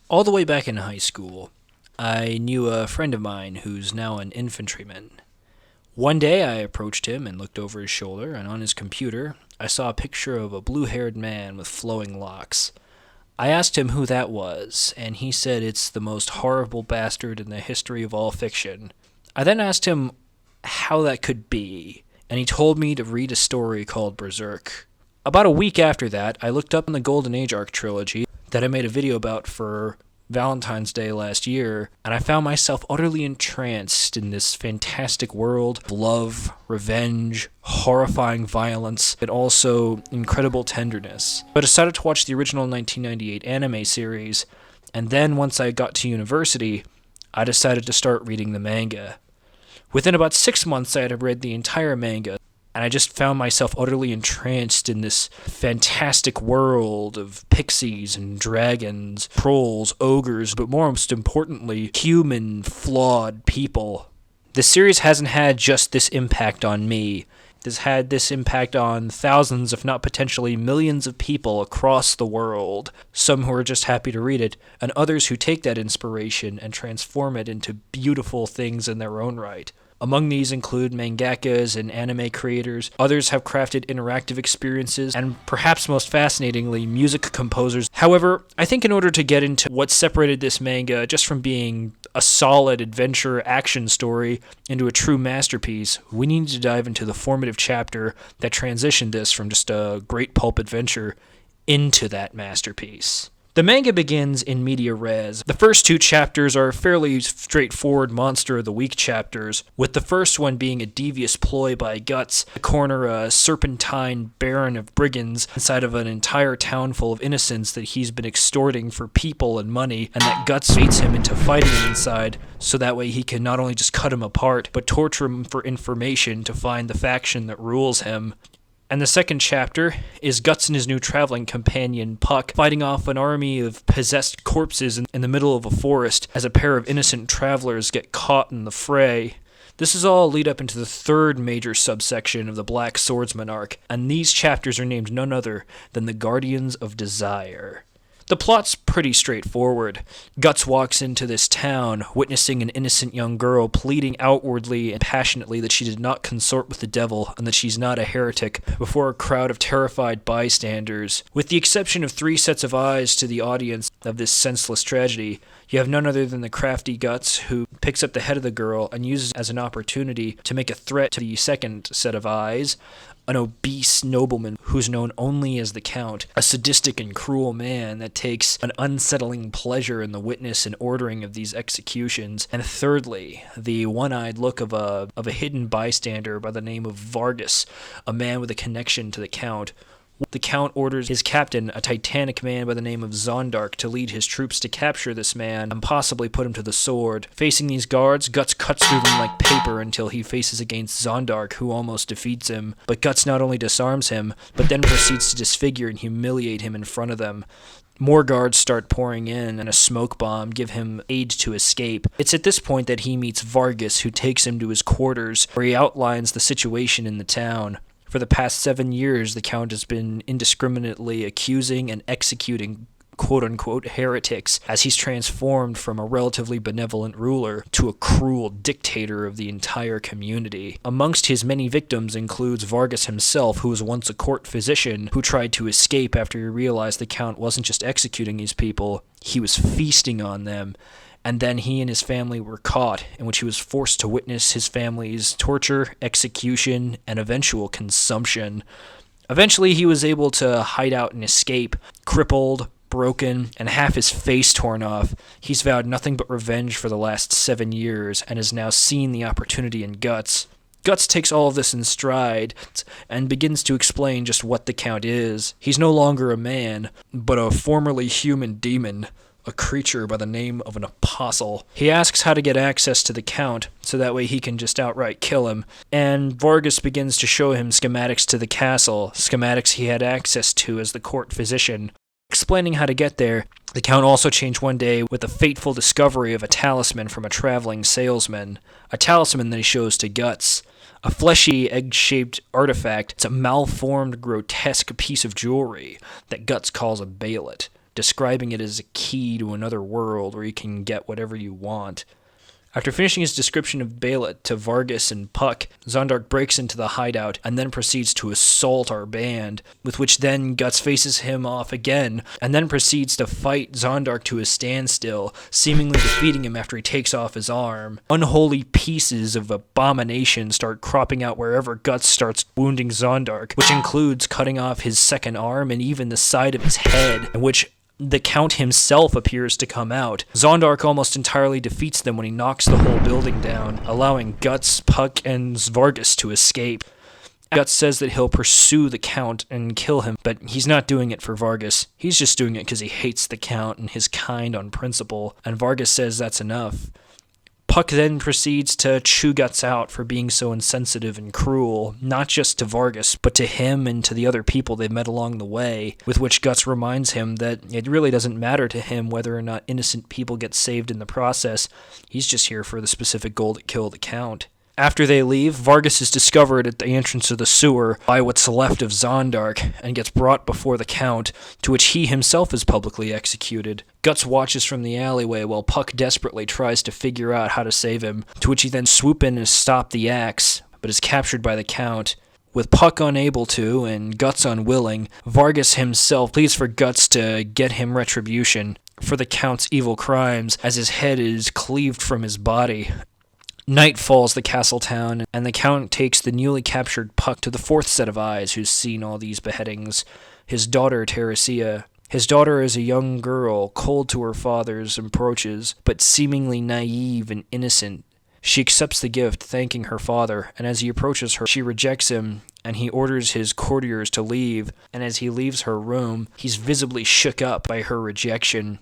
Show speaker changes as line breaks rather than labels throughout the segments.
All the way back in high school, I knew a friend of mine who's now an infantryman. One day I approached him and looked over his shoulder, and on his computer, I saw a picture of a blue haired man with flowing locks. I asked him who that was, and he said it's the most horrible bastard in the history of all fiction. I then asked him how that could be, and he told me to read a story called Berserk. About a week after that, I looked up in the Golden Age arc trilogy that I made a video about for Valentine's Day last year, and I found myself utterly entranced in this fantastic world of love, revenge, horrifying violence, and also incredible tenderness. I decided to watch the original 1998 anime series, and then once I got to university, I decided to start reading the manga. Within about 6 months, I had read the entire manga, and I just found myself utterly entranced in this fantastic world of pixies and dragons, trolls, ogres, but most importantly, human, flawed people. The series hasn't had just this impact on me. It has had this impact on thousands, if not potentially millions of people across the world. Some who are just happy to read it, and others who take that inspiration and transform it into beautiful things in their own right. Among these include mangakas and anime creators. Others have crafted interactive experiences, and perhaps most fascinatingly, music composers. However, I think in order to get into what separated this manga just from being a solid adventure action story into a true masterpiece, we need to dive into the formative chapter that transitioned this from just a great pulp adventure into that masterpiece. The manga begins in media res. The first two chapters are fairly straightforward Monster of the Week chapters, with the first one being a devious ploy by Guts to corner a serpentine baron of brigands inside of an entire town full of innocents that he's been extorting for people and money, and that Guts baits him into fighting him inside, so that way he can not only just cut him apart, but torture him for information to find the faction that rules him. And the second chapter is Guts and his new traveling companion, Puck, fighting off an army of possessed corpses in the middle of a forest as a pair of innocent travelers get caught in the fray. This is all lead up into the third major subsection of the Black Swordsman arc, and these chapters are named none other than the Guardians of Desire. The plot's pretty straightforward. Guts walks into this town, witnessing an innocent young girl pleading outwardly and passionately that she did not consort with the devil and that she's not a heretic before a crowd of terrified bystanders. With the exception of 3 sets of eyes to the audience of this senseless tragedy, you have none other than the crafty Guts, who picks up the head of the girl and uses it as an opportunity to make a threat to the second set of eyes, an obese nobleman who's known only as the Count, a sadistic and cruel man that takes an unsettling pleasure in the witness and ordering of these executions, and thirdly, the one-eyed look of a hidden bystander by the name of Vargas, a man with a connection to the Count. The Count orders his captain, a titanic man by the name of Zondark, to lead his troops to capture this man and possibly put him to the sword. Facing these guards, Guts cuts through them like paper until he faces against Zondark, who almost defeats him. But Guts not only disarms him, but then proceeds to disfigure and humiliate him in front of them. More guards start pouring in, and a smoke bomb give him aid to escape. It's at this point that he meets Vargas, who takes him to his quarters, where he outlines the situation in the town. For the past 7 years, the Count has been indiscriminately accusing and executing quote-unquote heretics as he's transformed from a relatively benevolent ruler to a cruel dictator of the entire community. Amongst his many victims includes Vargas himself, who was once a court physician who tried to escape after he realized the Count wasn't just executing these people, he was feasting on them. And then he and his family were caught, in which he was forced to witness his family's torture, execution, and eventual consumption. Eventually, he was able to hide out and escape, crippled, broken, and half his face torn off. He's vowed nothing but revenge for the last 7 years, and has now seen the opportunity in Guts. Guts takes all of this in stride and begins to explain just what the Count is. He's no longer a man, but a formerly human demon, a creature by the name of an apostle. He asks how to get access to the Count, so that way he can just outright kill him, and Vargas begins to show him schematics to the castle, schematics he had access to as the court physician. Explaining how to get there, the Count also changed one day with the fateful discovery of a talisman from a traveling salesman, a talisman that he shows to Guts. A fleshy, egg-shaped artifact. It's a malformed, grotesque piece of jewelry that Guts calls a bailet. describing it as a key to another world where you can get whatever you want. After finishing his description of Bela to Vargas and Puck, Zondark breaks into the hideout and then proceeds to assault our band, with which then Guts faces him off again, and then proceeds to fight Zondark to a standstill, seemingly defeating him after he takes off his arm. Unholy pieces of abomination start cropping out wherever Guts starts wounding Zondark, which includes cutting off his second arm and even the side of his head, in which the Count himself appears to come out. Zondark almost entirely defeats them when he knocks the whole building down, allowing Guts, Puck, and Vargas to escape. Guts says that he'll pursue the Count and kill him, but he's not doing it for Vargas. He's just doing it because he hates the Count and his kind on principle, and Vargas says that's enough. Puck then proceeds to chew Guts out for being so insensitive and cruel, not just to Vargas, but to him and to the other people they met along the way, with which Guts reminds him that it really doesn't matter to him whether or not innocent people get saved in the process. He's just here for the specific goal to kill the Count. After they leave, Vargas is discovered at the entrance of the sewer by what's left of Zondark and gets brought before the Count, to which he himself is publicly executed. Guts watches from the alleyway while Puck desperately tries to figure out how to save him, to which he then swoops in and stops the axe, but is captured by the Count. With Puck unable to and Guts unwilling, Vargas himself pleads for Guts to get him retribution for the Count's evil crimes, as his head is cleaved from his body. Night falls the castle town, and the Count takes the newly captured Puck to the fourth set of eyes who's seen all these beheadings, his daughter Teresia. His daughter is a young girl, cold to her father's approaches, but seemingly naive and innocent. She accepts the gift, thanking her father, and as he approaches her, she rejects him, and he orders his courtiers to leave, and as he leaves her room, he's visibly shook up by her rejection.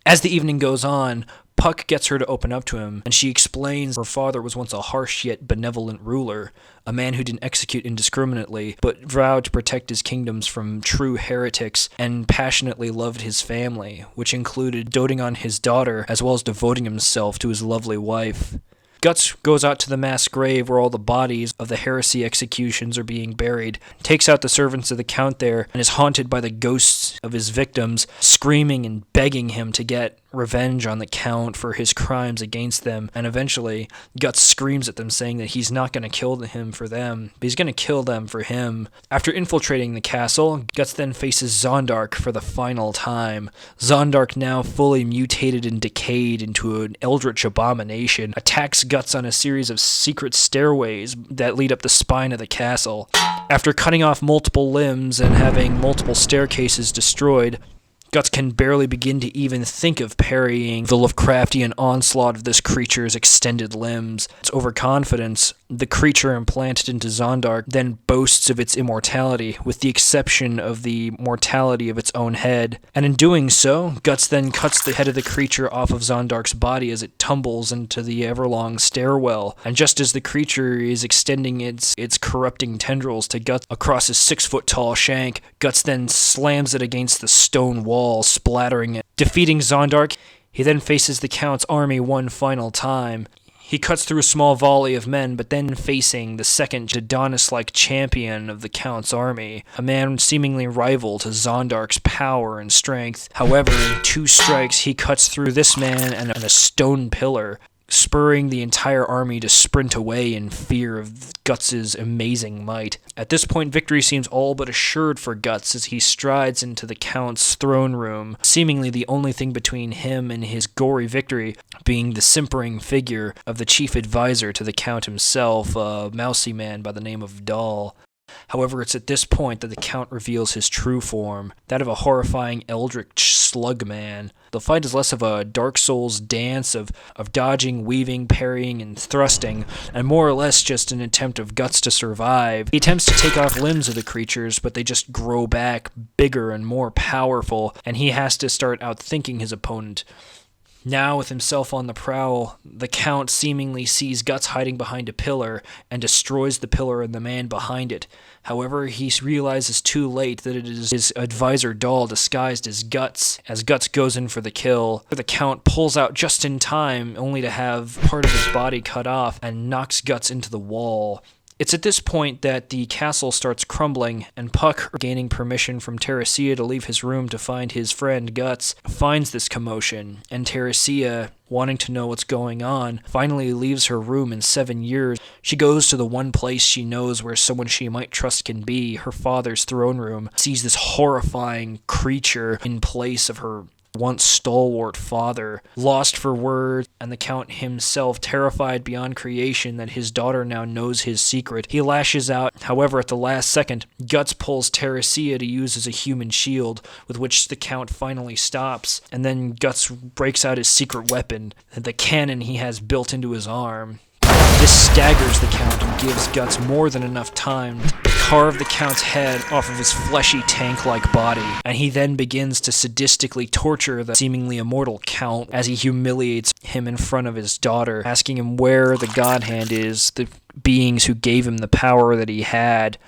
As the evening goes on, Puck gets her to open up to him, and she explains her father was once a harsh yet benevolent ruler, a man who didn't execute indiscriminately, but vowed to protect his kingdoms from true heretics, and passionately loved his family, which included doting on his daughter, as well as devoting himself to his lovely wife. Guts goes out to the mass grave where all the bodies of the heresy executions are being buried, takes out the servants of the Count there, and is haunted by the ghosts of his victims, screaming and begging him to get revenge on the Count for his crimes against them, and eventually Guts screams at them saying that he's not going to kill him for them, but he's going to kill them for him. After infiltrating the castle, Guts then faces Zondark for the final time. Zondark, now fully mutated and decayed into an eldritch abomination, attacks Guts on a series of secret stairways that lead up the spine of the castle. After cutting off multiple limbs and having multiple staircases destroyed, Guts can barely begin to even think of parrying the Lovecraftian onslaught of this creature's extended limbs. Its overconfidence, the creature implanted into Zondark then boasts of its immortality, with the exception of the mortality of its own head. And in doing so, Guts then cuts the head of the creature off of Zondark's body as it tumbles into the everlong stairwell. And just as the creature is extending its corrupting tendrils to Guts across his 6-foot-tall shank, Guts then slams it against the stone wall, splattering it. Defeating Zondark, he then faces the Count's army one final time. He cuts through a small volley of men, but then facing the second Adonis-like champion of the Count's army, a man seemingly rival to Zondark's power and strength. However, in 2 strikes, he cuts through this man and a stone pillar, spurring the entire army to sprint away in fear of Guts' amazing might. At this point, victory seems all but assured for Guts as he strides into the Count's throne room, seemingly the only thing between him and his gory victory being the simpering figure of the chief advisor to the Count himself, a mousy man by the name of Dahl. However, it's at this point that the Count reveals his true form, that of a horrifying eldritch slug man. The fight is less of a Dark Souls dance of dodging, weaving, parrying, and thrusting, and more or less just an attempt of Guts to survive. He attempts to take off limbs of the creatures, but they just grow back bigger and more powerful, and he has to start outthinking his opponent. Now, with himself on the prowl, the Count seemingly sees Guts hiding behind a pillar and destroys the pillar and the man behind it. However, he realizes too late that it is his advisor Dahl disguised as Guts. As Guts goes in for the kill, the Count pulls out just in time, only to have part of his body cut off and knocks Guts into the wall. It's at this point that the castle starts crumbling, and Puck, gaining permission from Teresia to leave his room to find his friend Guts, finds this commotion, and Teresia, wanting to know what's going on, finally leaves her room in 7 years. She goes to the one place she knows where someone she might trust can be, her father's throne room, sees this horrifying creature in place of her once stalwart father, lost for words, and the Count himself, terrified beyond creation that his daughter now knows his secret. He lashes out, however, at the last second, Guts pulls Teresia to use as a human shield, with which the Count finally stops, and then Guts breaks out his secret weapon, the cannon he has built into his arm. This staggers the Count and gives Guts more than enough time to carve the Count's head off of his fleshy tank-like body, and he then begins to sadistically torture the seemingly immortal Count as he humiliates him in front of his daughter, asking him where the God Hand is, the beings who gave him the power that he had.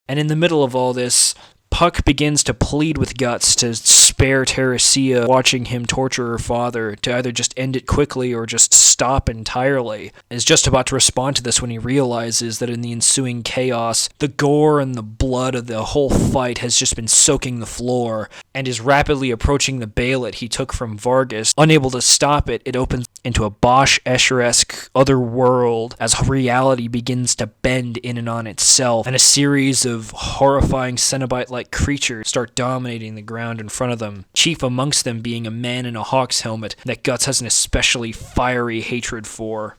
And in the middle of all this, Puck begins to plead with Guts to spare Teresia watching him torture her father, to either just end it quickly or just stop entirely. Is just about to respond to this when he realizes that in the ensuing chaos, the gore and the blood of the whole fight has just been soaking the floor, and is rapidly approaching the bailet he took from Vargas. Unable to stop it, it opens into a Bosch-Escher-esque other world as reality begins to bend in and on itself, and a series of horrifying Cenobite-like creatures start dominating the ground in front of them, chief amongst them being a man in a hawk's helmet that Guts has an especially fiery hatred for.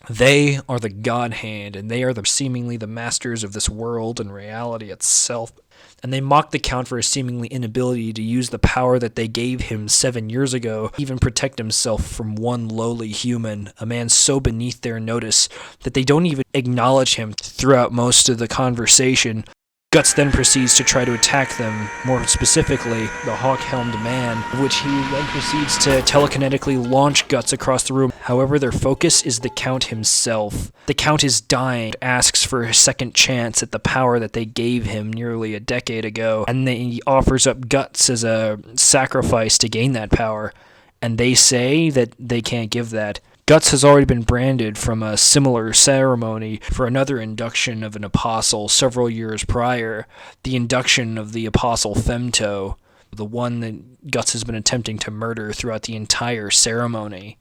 They are the God Hand, and they are seemingly the masters of this world and reality itself. And they mock the Count for his seemingly inability to use the power that they gave him 7 years ago, even protect himself from one lowly human, a man so beneath their notice that they don't even acknowledge him throughout most of the conversation. Guts then proceeds to try to attack them, more specifically, the hawk-helmed man, which he then proceeds to telekinetically launch Guts across the room. However, their focus is the Count himself. The Count is dying, asks for a second chance at the power that they gave him nearly a decade ago, and he offers up Guts as a sacrifice to gain that power, and they say that they can't give that. Guts has already been branded from a similar ceremony for another induction of an apostle several years prior, the induction of the apostle Femto, the one that Guts has been attempting to murder throughout the entire ceremony.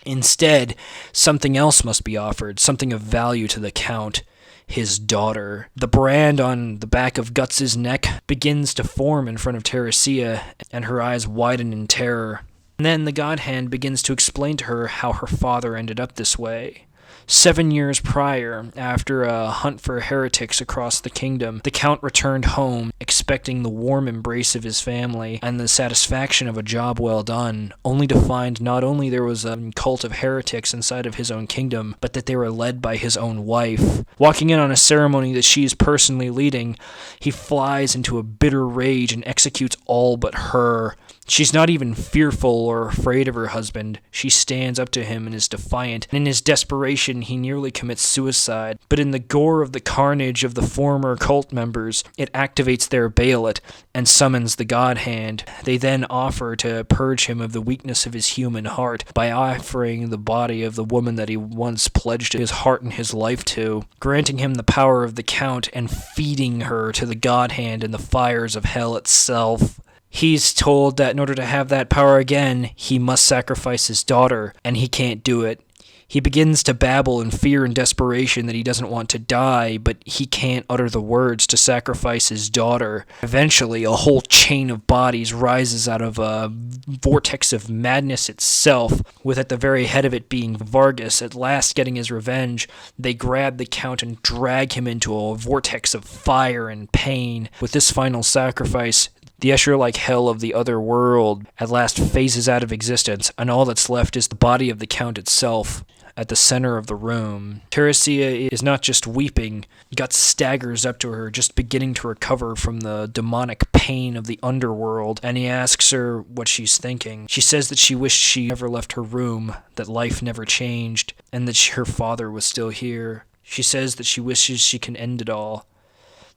Instead, something else must be offered, something of value to the Count, his daughter. The brand on the back of Guts' neck begins to form in front of Teresia, and her eyes widen in terror. And then the God Hand begins to explain to her how her father ended up this way. 7 years prior, after a hunt for heretics across the kingdom, the Count returned home, expecting the warm embrace of his family and the satisfaction of a job well done, only to find not only there was a cult of heretics inside of his own kingdom, but that they were led by his own wife. Walking in on a ceremony that she is personally leading, he flies into a bitter rage and executes all but her. She's not even fearful or afraid of her husband. She stands up to him and is defiant, and in his desperation he nearly commits suicide. But in the gore of the carnage of the former cult members, it activates their bailet and summons the God Hand. They then offer to purge him of the weakness of his human heart by offering the body of the woman that he once pledged his heart and his life to, granting him the power of the Count and feeding her to the God Hand in the fires of hell itself. He's told that in order to have that power again, he must sacrifice his daughter, and he can't do it. He begins to babble in fear and desperation that he doesn't want to die, but he can't utter the words to sacrifice his daughter. Eventually, a whole chain of bodies rises out of a vortex of madness itself, with at the very head of it being Vargas. At last getting his revenge, they grab the Count and drag him into a vortex of fire and pain. With this final sacrifice, the Escher-like hell of the other world at last phases out of existence, and all that's left is the body of the Count itself at the center of the room. Teresia is not just weeping. Guts staggers up to her, just beginning to recover from the demonic pain of the underworld, and he asks her what she's thinking. She says that she wished she never left her room, that life never changed, and that her father was still here. She says that she wishes she can end it all.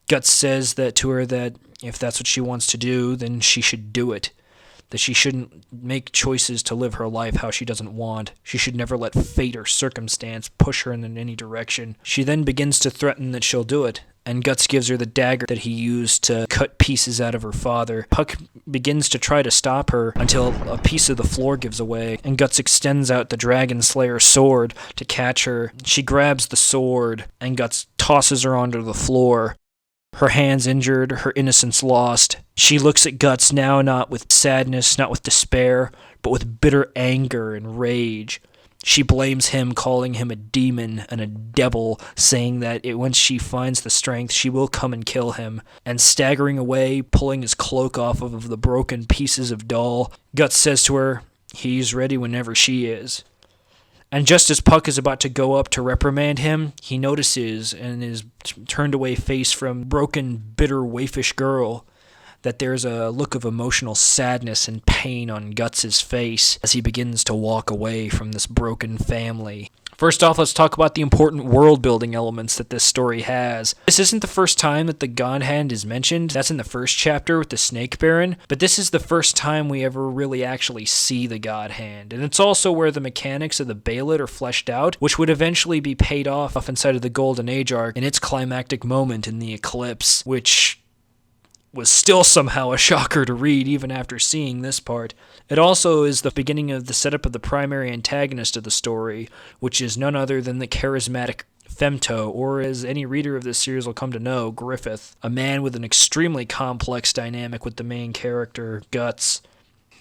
Guts says that to her that if that's what she wants to do, then she should do it. that she shouldn't make choices to live her life how she doesn't want. She should never let fate or circumstance push her in any direction. She then begins to threaten that she'll do it, and Guts gives her the dagger that he used to cut pieces out of her father. Puck begins to try to stop her until a piece of the floor gives away, and Guts extends out the Dragon Slayer sword to catch her. She grabs the sword, and Guts tosses her onto the floor. Her hands injured, her innocence lost. She looks at Guts now not with sadness, not with despair, but with bitter anger and rage. She blames him, calling him a demon and a devil, saying that once she finds the strength, she will come and kill him. And staggering away, pulling his cloak off of the broken pieces of doll, Guts says to her, he's ready whenever she is. And just as Puck is about to go up to reprimand him, he notices, in his turned away face from broken, bitter, waifish girl, that there's a look of emotional sadness and pain on Guts' face as he begins to walk away from this broken family. First off, let's talk about the important world-building elements that this story has. This isn't the first time that the God Hand is mentioned. That's in the first chapter with the Snake Baron, but this is the first time we ever really actually see the God Hand. And it's also where the mechanics of the Bailet are fleshed out, which would eventually be paid off inside of the Golden Age arc in its climactic moment in the Eclipse, which was still somehow a shocker to read even after seeing this part. It also is the beginning of the setup of the primary antagonist of the story, which is none other than the charismatic Femto, or as any reader of this series will come to know, Griffith, a man with an extremely complex dynamic with the main character, Guts.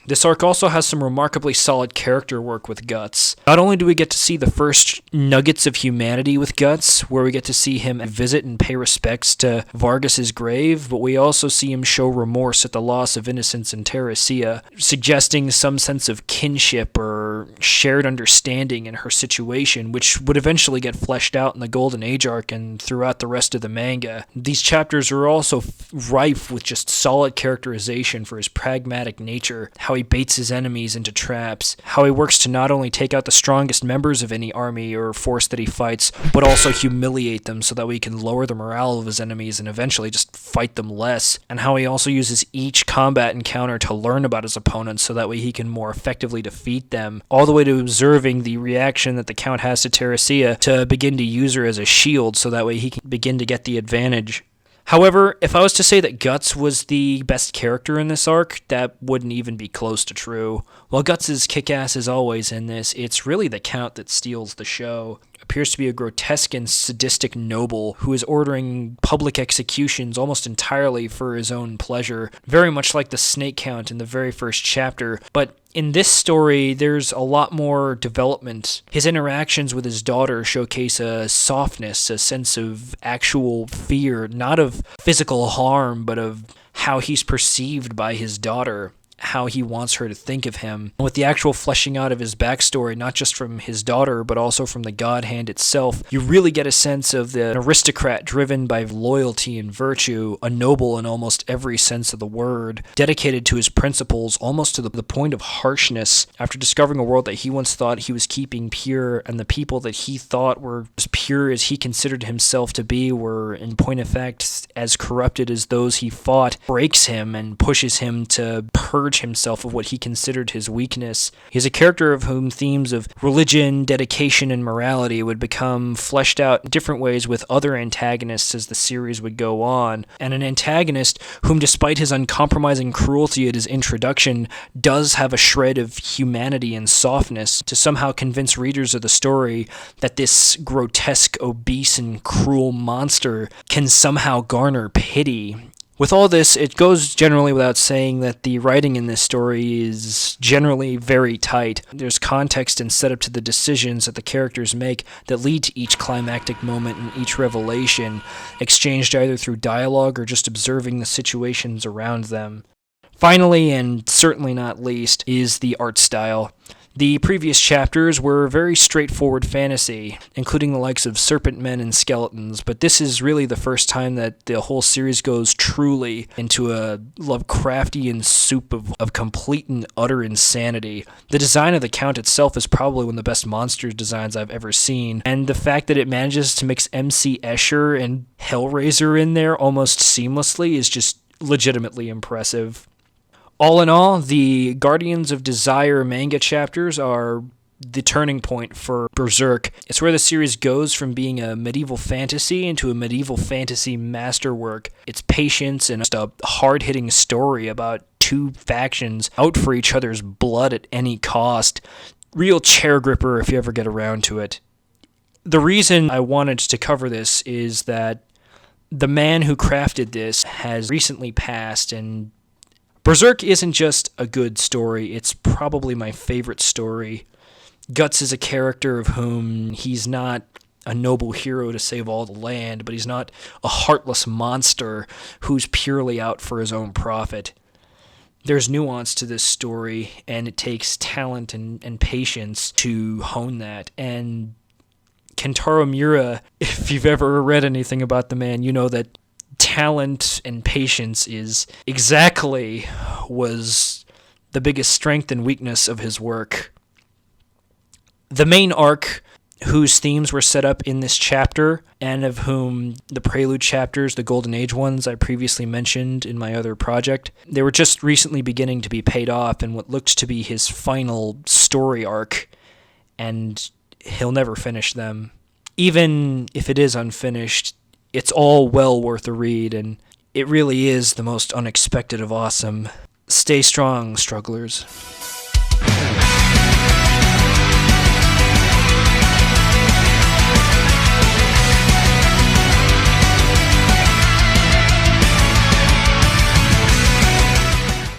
This arc also has some remarkably solid character work with Guts. Not only do we get to see the first nuggets of humanity with Guts, where we get to see him visit and pay respects to Vargas's grave, but we also see him show remorse at the loss of innocence in Teresia, suggesting some sense of kinship or shared understanding in her situation, which would eventually get fleshed out in the Golden Age arc and throughout the rest of the manga. These chapters are also rife with just solid characterization for his pragmatic nature, how he baits his enemies into traps, how he works to not only take out the strongest members of any army or force that he fights, but also humiliate them so that we can lower the morale of his enemies and eventually just fight them less, and how he also uses each combat encounter to learn about his opponents so that way he can more effectively defeat them, all the way to observing the reaction that the Count has to Teresia to begin to use her as a shield so that way he can begin to get the advantage. However, if I was to say that Guts was the best character in this arc, that wouldn't even be close to true. While Guts is kick-ass as always in this, it's really the Count that steals the show. Appears to be a grotesque and sadistic noble who is ordering public executions almost entirely for his own pleasure, very much like the Snake Count in the very first chapter, but in this story, there's a lot more development. His interactions with his daughter showcase a softness, a sense of actual fear, not of physical harm, but of how he's perceived by his daughter, how he wants her to think of him. With the actual fleshing out of his backstory, not just from his daughter, but also from the God Hand itself, you really get a sense of an aristocrat driven by loyalty and virtue, a noble in almost every sense of the word, dedicated to his principles almost to the point of harshness, after discovering a world that he once thought he was keeping pure, and the people that he thought were as pure as he considered himself to be were, in point of fact, as corrupted as those he fought, breaks him and pushes him to purge himself of what he considered his weakness. He's a character of whom themes of religion, dedication, and morality would become fleshed out in different ways with other antagonists as the series would go on, and an antagonist whom, despite his uncompromising cruelty at his introduction, does have a shred of humanity and softness to somehow convince readers of the story that this grotesque, obese, and cruel monster can somehow garner pity. With all this, it goes generally without saying that the writing in this story is generally very tight. There's context and setup to the decisions that the characters make that lead to each climactic moment and each revelation, exchanged either through dialogue or just observing the situations around them. Finally, and certainly not least, is the art style. The previous chapters were very straightforward fantasy, including the likes of serpent men and skeletons, but this is really the first time that the whole series goes truly into a Lovecraftian soup of complete and utter insanity. The design of the Count itself is probably one of the best monster designs I've ever seen, and the fact that it manages to mix MC Escher and Hellraiser in there almost seamlessly is just legitimately impressive. All in all, the Guardians of Desire manga chapters are the turning point for Berserk. It's where the series goes from being a medieval fantasy into a medieval fantasy masterwork. It's patience and just a hard-hitting story about two factions out for each other's blood at any cost. Real chair gripper if you ever get around to it. The reason I wanted to cover this is that the man who crafted this has recently passed, and Berserk isn't just a good story, it's probably my favorite story. Guts is a character of whom he's not a noble hero to save all the land, but he's not a heartless monster who's purely out for his own profit. There's nuance to this story, and it takes talent and patience to hone that. And Kentaro Miura, if you've ever read anything about the man, you know that talent and patience was the biggest strength and weakness of his work. The main arc, whose themes were set up in this chapter, and of whom the prelude chapters, the Golden Age ones I previously mentioned in my other project, they were just recently beginning to be paid off in what looked to be his final story arc, and he'll never finish them. Even if it is unfinished, it's all well worth a read, and it really is the most unexpected of awesome. Stay strong, strugglers.